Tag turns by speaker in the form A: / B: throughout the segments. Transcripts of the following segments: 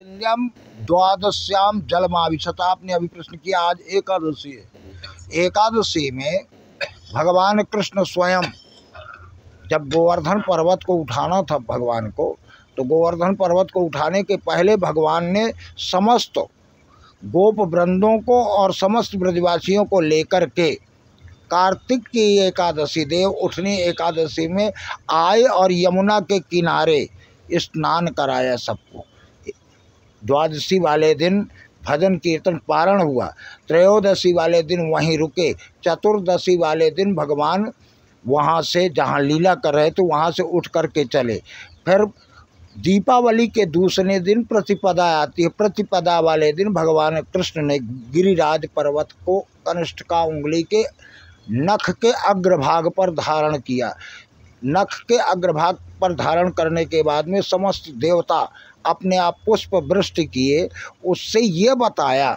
A: द्वादश्याम जलमाविशत। आपने अभी प्रश्न किया, आज एकादशी है। एकादशी में भगवान कृष्ण स्वयं जब गोवर्धन पर्वत को उठाना था भगवान को, तो गोवर्धन पर्वत को उठाने के पहले भगवान ने समस्त गोप वृंदों को और समस्त ब्रजवासियों को लेकर के कार्तिक की एकादशी, देव उठनी एकादशी में आए और यमुना के किनारे स्नान कराया सबको। द्वादशी वाले दिन भजन कीर्तन पारण हुआ, त्रयोदशी वाले दिन वहीं रुके, चतुर्दशी वाले दिन भगवान वहाँ से जहाँ लीला कर रहे थे वहाँ से उठ कर के चले। फिर दीपावली के दूसरे दिन प्रतिपदा आती है। प्रतिपदा वाले दिन भगवान कृष्ण ने गिरिराज पर्वत को कनिष्ठिका उंगली के नख के अग्रभाग पर धारण किया। नख के अग्रभाग पर धारण करने के बाद में समस्त देवता अपने आप पुष्प वृष्टि किए। उससे ये बताया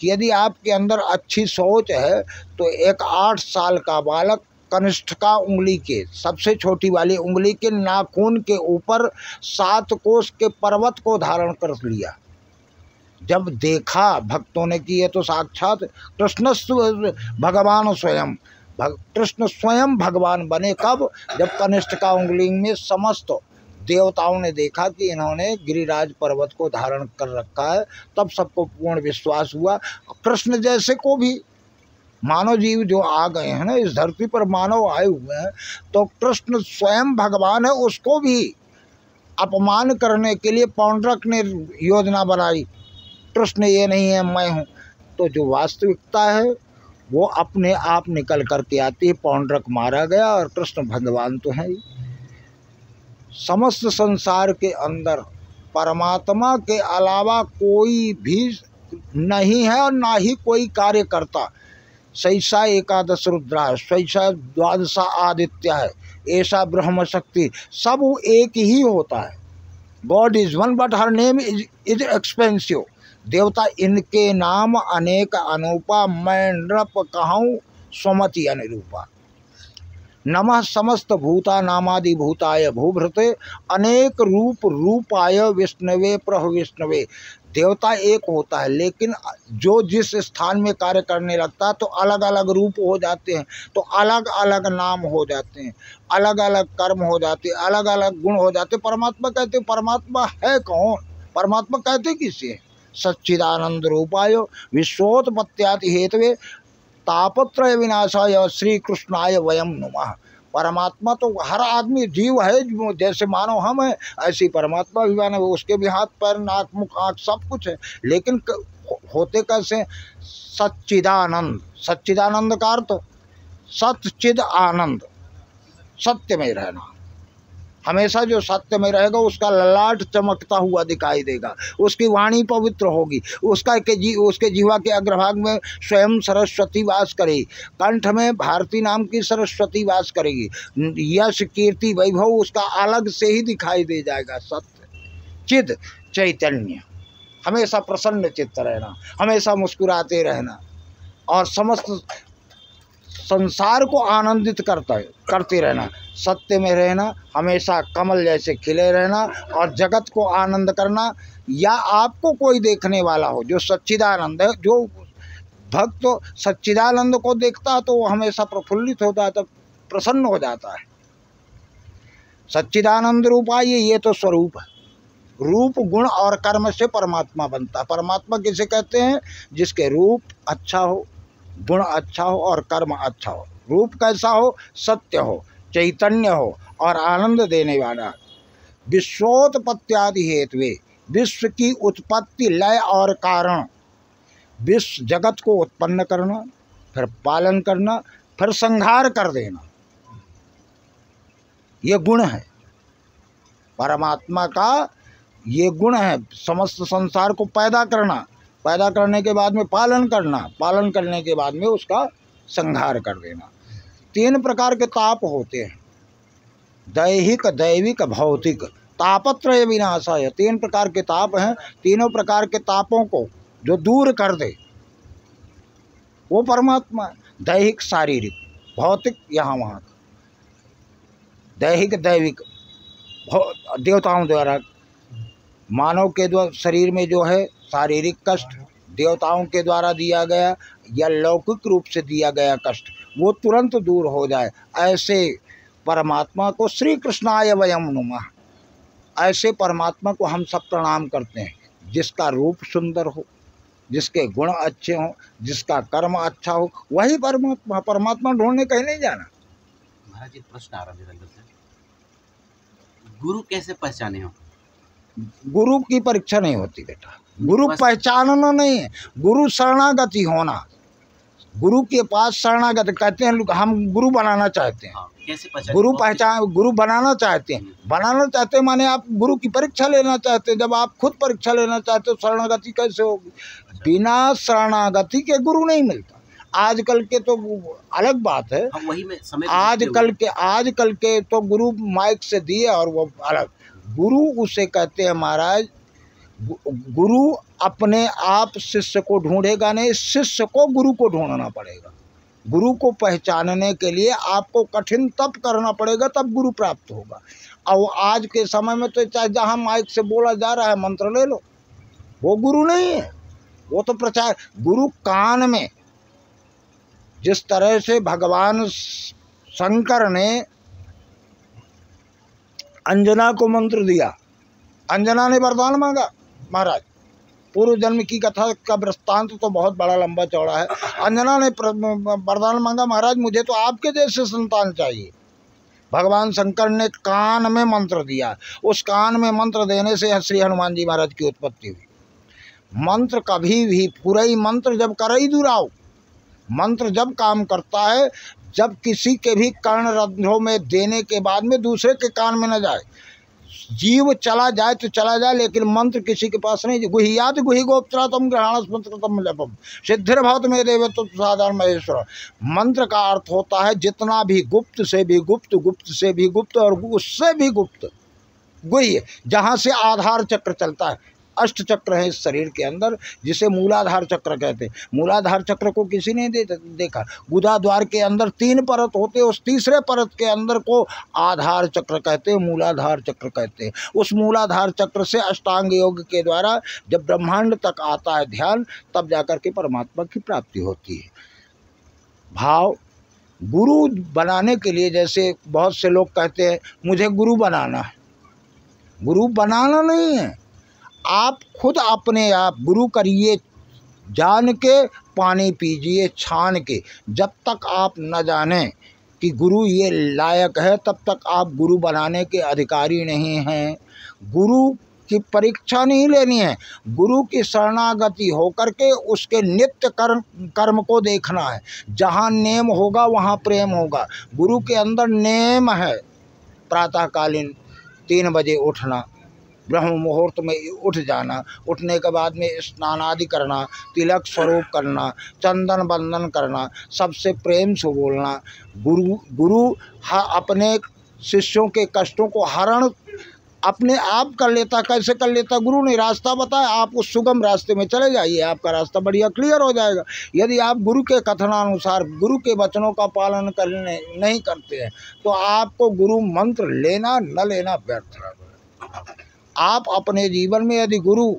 A: कि यदि आपके अंदर अच्छी सोच है तो एक 8 साल का बालक कनिष्ठिका उंगली के सबसे छोटी वाली उंगली के नाखून के ऊपर 7 कोस के पर्वत को धारण कर लिया। जब देखा भक्तों ने कि ये तो साक्षात कृष्ण भगवान स्वयं, कृष्ण स्वयं भगवान बने। कब? जब कनिष्ठिका उंगली में समस्त देवताओं ने देखा कि इन्होंने गिरिराज पर्वत को धारण कर रखा है, तब सबको पूर्ण विश्वास हुआ। कृष्ण जैसे को भी मानव जीव जो आ गए हैं ना इस धरती पर, मानव आए हुए हैं, तो कृष्ण स्वयं भगवान है, उसको भी अपमान करने के लिए पौंड्रक ने योजना बनाई। कृष्ण ये नहीं है, मैं हूँ। तो जो वास्तविकता है वो अपने आप निकल करके आती है। पौंड्रक मारा गया और कृष्ण भगवान तो है ही। समस्त संसार के अंदर परमात्मा के अलावा कोई भी नहीं है और ना ही कोई कार्य करता। सैषा एकादश रुद्रा है, सैषा द्वादशा आदित्य है, ऐसा ब्रह्म शक्ति, सब एक ही होता है। God is one but her name is expensive. देवता इनके नाम अनेक अनूपा, मैं नृप कहूँ स्वमति अनुरूपा। नमः समस्त भूता नामादि भूताय भूभृते अनेक रूप रूपाय विष्णवे प्रभ विष्णवे। देवता एक होता है, लेकिन जो जिस स्थान में कार्य करने लगता है तो अलग अलग रूप हो जाते हैं, तो अलग अलग नाम हो जाते हैं, अलग अलग कर्म हो जाते हैं, अलग अलग गुण हो जाते हैं। परमात्मा कहते हैं, परमात्मा है कौन? परमात्मा कहते किसे? सच्चिदानंद रूपाय विश्वोत्पत्त्यादि हेतवे तापत्रय विनाशाय श्री कृष्णाय वयम नुमः। परमात्मा तो हर आदमी जीव है, जैसे मानव हम हैं ऐसी परमात्मा भी मानव, उसके भी हाथ पैर नाक मुख आँख सब कुछ है, लेकिन होते कैसे? सच्चिदानंद। सच्चिदानंद का अर्थ सच्चिद आनंद, सत्य में रहना। हमेशा जो सत्य में रहेगा उसका ललाट चमकता हुआ दिखाई देगा, उसकी वाणी पवित्र होगी, उसके जीवा के अग्रभाग में स्वयं सरस्वती वास करेगी, कंठ में भारती नाम की सरस्वती वास करेगी, यश कीर्ति वैभव उसका अलग से ही दिखाई दे जाएगा। सत्य चिद चैतन्य, हमेशा प्रसन्न चित्त रहना, हमेशा मुस्कुराते रहना और समस्त संसार को आनंदित करते रहना, सत्य में रहना, हमेशा कमल जैसे खिले रहना और जगत को आनंद करना। या आपको कोई देखने वाला हो जो सच्चिदानंद है, जो भक्त सच्चिदानंद को देखता है तो वो हमेशा प्रफुल्लित हो जाता, प्रसन्न हो जाता है। सच्चिदानंद रूपा ये तो स्वरूप है। रूप गुण और कर्म से परमात्मा बनता है। परमात्मा किसे कहते हैं? जिसके रूप अच्छा हो, गुण अच्छा हो और कर्म अच्छा हो। रूप कैसा हो? सत्य हो, चैतन्य हो और आनंद देने वाला। विश्वोत्पत्त्यादि हेतवे, विश्व की उत्पत्ति लय और कारण, विश्व जगत को उत्पन्न करना, फिर पालन करना, फिर संहार कर देना, ये गुण है परमात्मा का। ये गुण है समस्त संसार को पैदा करना, पैदा करने के बाद में पालन करना, पालन करने के बाद में उसका संहार कर देना। 3 प्रकार के ताप होते हैं, दैहिक दैविक भौतिक। तापत्रय विनाशाय, 3 प्रकार के ताप हैं। तीनों प्रकार के तापों को जो दूर कर दे वो परमात्मा है। दैहिक शारीरिक, भौतिक यहाँ वहाँ, दैहिक दैविक देवताओं द्वारा मानव के द्वारा शरीर में जो है शारीरिक कष्ट देवताओं के द्वारा दिया गया या लौकिक रूप से दिया गया कष्ट वो तुरंत दूर हो जाए, ऐसे परमात्मा को श्री कृष्णाय वयम नुमः, ऐसे परमात्मा को हम सब प्रणाम करते हैं, जिसका रूप सुंदर हो, जिसके गुण अच्छे हों, जिसका कर्म अच्छा हो, वही परमात्मा। परमात्मा ढूंढने कहीं नहीं जाना।
B: महाराज एक प्रश्न आ रहा है अंदर से, गुरु कैसे पहचाने हो?
A: गुरु की परीक्षा नहीं होती बेटा, गुरु पहचानना नहीं है, गुरु शरणागति होना। गुरु के पास शरणागति कहते हैं, हम गुरु बनाना चाहते हैं।
B: कैसे पहचान?
A: गुरु बनाना चाहते हैं। बनाना चाहते हैं माने आप गुरु की परीक्षा लेना चाहते हैं। जब आप खुद परीक्षा लेना चाहते हो शरणागति कैसे होगी? बिना शरणागति के गुरु नहीं मिलता। आजकल के तो अलग बात है,
B: वही में समय
A: आजकल के तो गुरु माइक से दिए और वो अलग। गुरु उसे कहते हैं महाराज, गुरु अपने आप शिष्य को ढूंढेगा नहीं, शिष्य को गुरु को ढूंढना पड़ेगा। गुरु को पहचानने के लिए आपको कठिन तप करना पड़ेगा, तब गुरु प्राप्त होगा। और आज के समय में तो चाहे जहाँ माइक से बोला जा रहा है मंत्र ले लो, वो गुरु नहीं है, वो तो प्रचार। गुरु कान में, जिस तरह से भगवान शंकर ने अंजना को मंत्र दिया, अंजना ने वरदान मांगा महाराज। पूर्व जन्म की कथा का वृत्तांत तो बहुत बड़ा लंबा चौड़ा है। अंजना ने वरदान मांगा, महाराज मुझे तो आपके जैसे संतान चाहिए। भगवान शंकर ने कान में मंत्र दिया, उस कान में मंत्र देने से श्री हनुमान जी महाराज की उत्पत्ति हुई। मंत्र कभी भी पूरा मंत्र जब करई दुराव, मंत्र जब काम करता है जब किसी के भी कर्ण रंध्रों में देने के बाद में दूसरे के कान में न जाए। जीव चला जाए तो चला जाए, लेकिन मंत्र किसी के पास नहीं। गुह्यात गुहि गोप्त्रा तम ग्रहणस मंत्र तम जपम सिद्धिर्भवत में देव तो साधारण महेश्वर। मंत्र का अर्थ होता है जितना भी गुप्त से भी गुप्त, गुप्त से भी गुप्त और उससे भी गुप्त गुह्य, जहाँ से आधार चक्र चलता है। अष्ट चक्र है इस शरीर के अंदर, जिसे मूलाधार चक्र कहते हैं। मूलाधार चक्र को किसी ने देखा। गुदा द्वार के अंदर 3 परत होते हैं, उस तीसरे परत के अंदर को आधार चक्र कहते हैं, मूलाधार चक्र कहते हैं। उस मूलाधार चक्र से अष्टांग योग के द्वारा जब ब्रह्मांड तक आता है ध्यान, तब जाकर के परमात्मा की प्राप्ति होती है। भाव गुरु बनाने के लिए, जैसे बहुत से लोग कहते हैं मुझे गुरु बनाना है, गुरु बनाना नहीं है। आप खुद अपने आप गुरु करिए, जान के पानी पीजिए छान के। जब तक आप न जानें कि गुरु ये लायक है, तब तक आप गुरु बनाने के अधिकारी नहीं हैं। गुरु की परीक्षा नहीं लेनी है, गुरु की शरणागति होकर के उसके नित्य कर्म को देखना है। जहाँ नेम होगा वहाँ प्रेम होगा। गुरु के अंदर नेम है, प्रातःकालीन 3 बजे उठना, ब्रह्म मुहूर्त में उठ जाना, उठने के बाद में स्नान आदि करना, तिलक स्वरूप करना, चंदन बंदन करना, सबसे प्रेम से बोलना। गुरु अपने शिष्यों के कष्टों को हरण अपने आप कर लेता। कैसे कर लेता? गुरु ने रास्ता बताया, आप उस सुगम रास्ते में चले जाइए, आपका रास्ता बढ़िया क्लियर हो जाएगा। यदि आप गुरु के कथनानुसार गुरु के वचनों का पालन करने नहीं करते हैं, तो आपको गुरु मंत्र लेना न लेना व्यर्थ है। आप अपने जीवन में यदि गुरु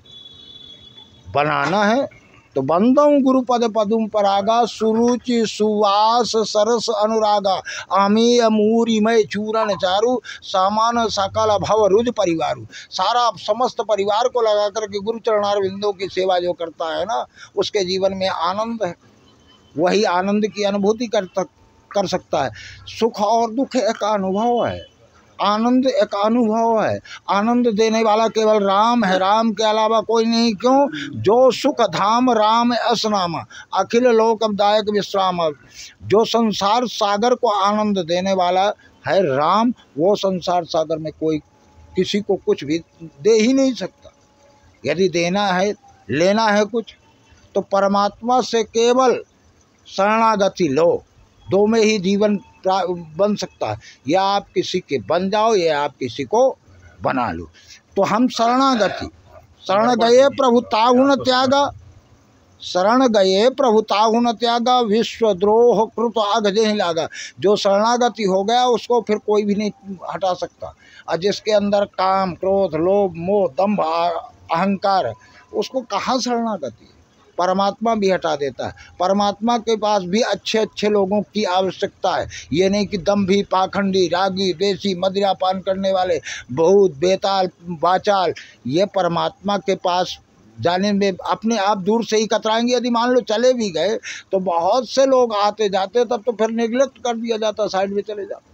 A: बनाना है तो बंदऊ गुरु पद पदुम परागा, सुरुचि सुवास सरस अनुरागा, आमी अमूरी मय चूरण चारु, सामान सकल भव रुज परिवारु। सारा समस्त परिवार को लगा करके गुरु चरणार बिंदों की सेवा जो करता है ना, उसके जीवन में आनंद है। वही आनंद की अनुभूति कर सकता है। सुख और दुख एक अनुभव है, आनंद एक अनुभव है। आनंद देने वाला केवल राम है, राम के अलावा कोई नहीं। क्यों? जो सुख धाम राम असनामा, अखिल लोकदायक विश्राम। जो संसार सागर को आनंद देने वाला है राम, वो संसार सागर में कोई किसी को कुछ भी दे ही नहीं सकता। यदि देना है, लेना है कुछ, तो परमात्मा से केवल शरणागति लो। 2 में ही जीवन बन सकता है, या आप किसी के बन जाओ या आप किसी को बना लो। तो हम शरणागति, शरण गए प्रभु ताहु न त्यागा, शरण गए प्रभु ताहु न त्यागा, विश्वद्रोह कृत आगजे लागा। जो शरणागति हो गया उसको फिर कोई भी नहीं हटा सकता। और जिसके अंदर काम क्रोध लोभ मोह दंभ अहंकार है, उसको कहाँ शरणागति है? परमात्मा भी हटा देता है। परमात्मा के पास भी अच्छे अच्छे लोगों की आवश्यकता है। ये नहीं कि दम्भी, पाखंडी, रागी, देसी, मदिरा पान करने वाले, बहुत बेताल, वाचाल, ये परमात्मा के पास जाने में अपने आप दूर से ही कतराएंगे। यदि मान लो चले भी गए तो बहुत से लोग आते जाते, तब तो फिर निगलेक्ट कर दिया जाता, साइड में चले जाते।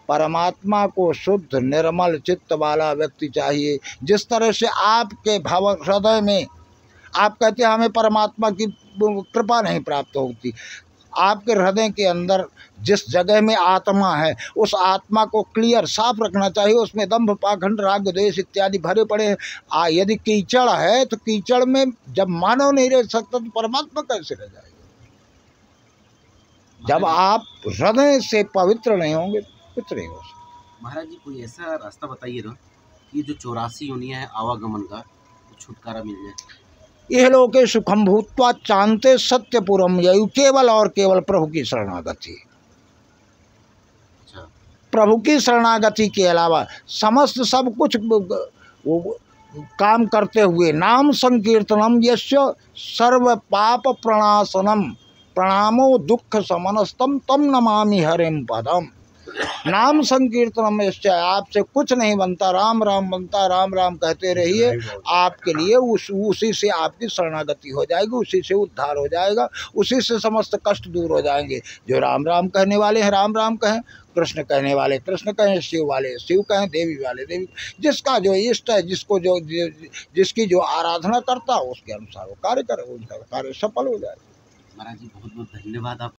A: परमात्मा को शुद्ध निर्मल चित्त वाला व्यक्ति चाहिए। जिस तरह से आपके भाव हृदय में आप कहते हैं हमें परमात्मा की कृपा नहीं प्राप्त होती, आपके हृदय के अंदर जिस जगह में आत्मा है उस आत्मा को क्लियर साफ रखना चाहिए। उसमें दंभ, पाखंड, राग, द्वेष इत्यादि भरे पड़े हैं। यदि कीचड़ है तो कीचड़ में जब मानव नहीं रह सकता तो परमात्मा कैसे रह जाएगा? जब आप हृदय से पवित्र नहीं होंगे कुछ नहीं हो सकता।
B: महाराज जी कोई ऐसा रास्ता बताइए ना कि जो 84 योनियां है आवागमन का, छुटकारा मिल जाए।
A: यह लोके सुखम भूत्वा चांते सत्यपुरम ययु, केवल और केवल प्रभु की शरणागति।
B: अच्छा।
A: प्रभु की शरणागति के अलावा समस्त सब कुछ काम करते हुए नाम संकीर्तनम यस्य सर्व पाप प्रणाशनम प्रणामो दुख समनस्तम तम नमामि हरिम पदम। नाम संकीर्तनम यस्य, आपसे कुछ नहीं बनता, राम राम बनता, राम राम कहते रहिए, आपके लिए उसी से आपकी शरणागति हो जाएगी, उसी से उद्धार हो जाएगा, उसी से समस्त कष्ट दूर हो जाएंगे। जो राम राम कहने वाले हैं राम राम कहें, कृष्ण कहने वाले कृष्ण कहें, शिव वाले शिव कहें, देवी वाले देवी, जिसका जो इष्ट है, जिसकी जो आराधना करता है उसके अनुसार वो कार्य करे, उनका कार्य सफल हो जाएगा।
B: महाराज जी बहुत बहुत धन्यवाद। आप